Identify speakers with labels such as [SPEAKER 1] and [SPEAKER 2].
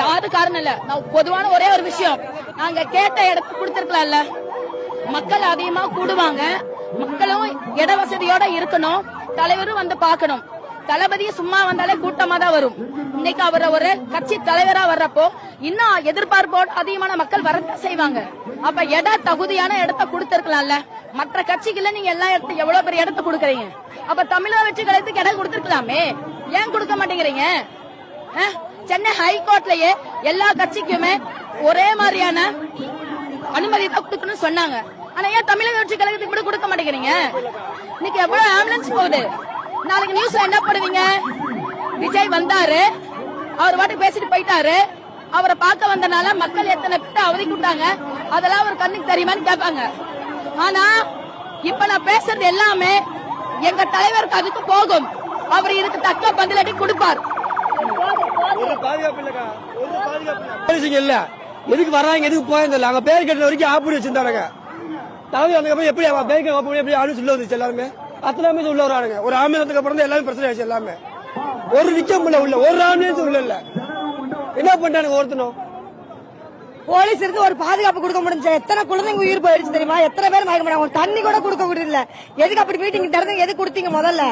[SPEAKER 1] யாரு காரணம் இல்ல. நான் பொதுவான ஒரே ஒரு விஷயம், நாங்க கேட்ட இடத்த கொடுத்திருக்கலாம்ல. மக்கள் அதிகமா கூடுவாங்க, மக்களும் இட வசதியோட இருக்கணும், தலைவரும் வந்து பாக்கணும். தளபதி சும்மா வந்தாலே கூட்டமா தான் வரும். இன்னைக்கு அவர் ஒரு கட்சி தலைவரா வர்றப்போ இன்னும் எதிர்பார்ப்போடு அதிகமான மக்கள் வரத்தான் செய்வாங்க. அப்ப தகுதியான இடத்த கொடுத்திருக்கலாம்ல. மற்ற கட்சிகள்ல நீங்க எல்லா இடத்துக்கு எவ்வளவு பெரிய இடத்த கொடுக்கறீங்க. அப்ப தமிழக வெற்றி கழகத்துக்கு இடம் கொடுத்திருக்கலாமே, ஏன் கொடுக்க மாட்டேங்கிறீங்க? சென்னை ஹைகோர்ட்லயே எல்லா கட்சிக்குமே ஒரே மாதிரியான அனுமதி தான் கொடுக்கணும்னு சொன்னாங்க. ஆனா ஏன் தமிழக வெற்றி கழகத்துக்கு கூட கொடுக்க மாட்டேங்கிறீங்க? இன்னைக்கு எவ்வளவு ஆம்புலன்ஸ் போகுது. நாளைக்கு நியூஸ்ல என்ன பண்ணுவீங்க? விஜய் வந்தாரு, அவர் பாட்டு பேசிட்டு போயிட்டாரு, அவரை பார்க்க வந்தனால மக்கள் எத்தனை பேர் அவதிக்குட்டாங்க, அதெல்லாம் ஒரு கண்ணுக்கு தெரியுமான்னு கேட்பாங்க. ஆனா இப்ப நான் பேசுறது எல்லாமே எங்க தலைவருக்கு அதுக்கு போகும். அவர் இதுக்கு தக்க பதிலடி கொடுப்பார்.
[SPEAKER 2] இல்ல எதுக்கு வர்றாங்க, எதுக்கு போயிருந்தல அங்க பேர் கேட்ட வரைக்கும் ஆப்படி வச்சிருந்தாங்க. தலைவர் வந்ததுக்கு எப்படி பேர் கேட்க எப்படி ஆளு சொல்ல வந்துச்சு. எல்லாருமே அத்தனை உள்ள வரானுங்க. ஒரு ஆம்புலன்ஸுக்கு அப்புறம் எல்லாமே பிரச்சனை ஆயிடுச்சு. எல்லாமே ஒரு நிச்சயம் உள்ள ஒரு ஆம்புலன்ஸ் உள்ள இல்ல. என்ன பண்றானுங்க ஒருத்தனும்?
[SPEAKER 3] போலீஸ் இருந்து ஒரு பாதுகாப்பு கொடுக்க முடிஞ்சு எத்தனை குழந்தைங்க உயிர் போயிடுச்சு தெரியுமா? எத்தனை பேர் மயக்க மாட்டாங்க. தண்ணி கூட கொடுக்க முடியல. எதுக்கு அப்படி மீட்டிங் திறந்து எதுக்கு கொடுத்தீங்க முதல்ல?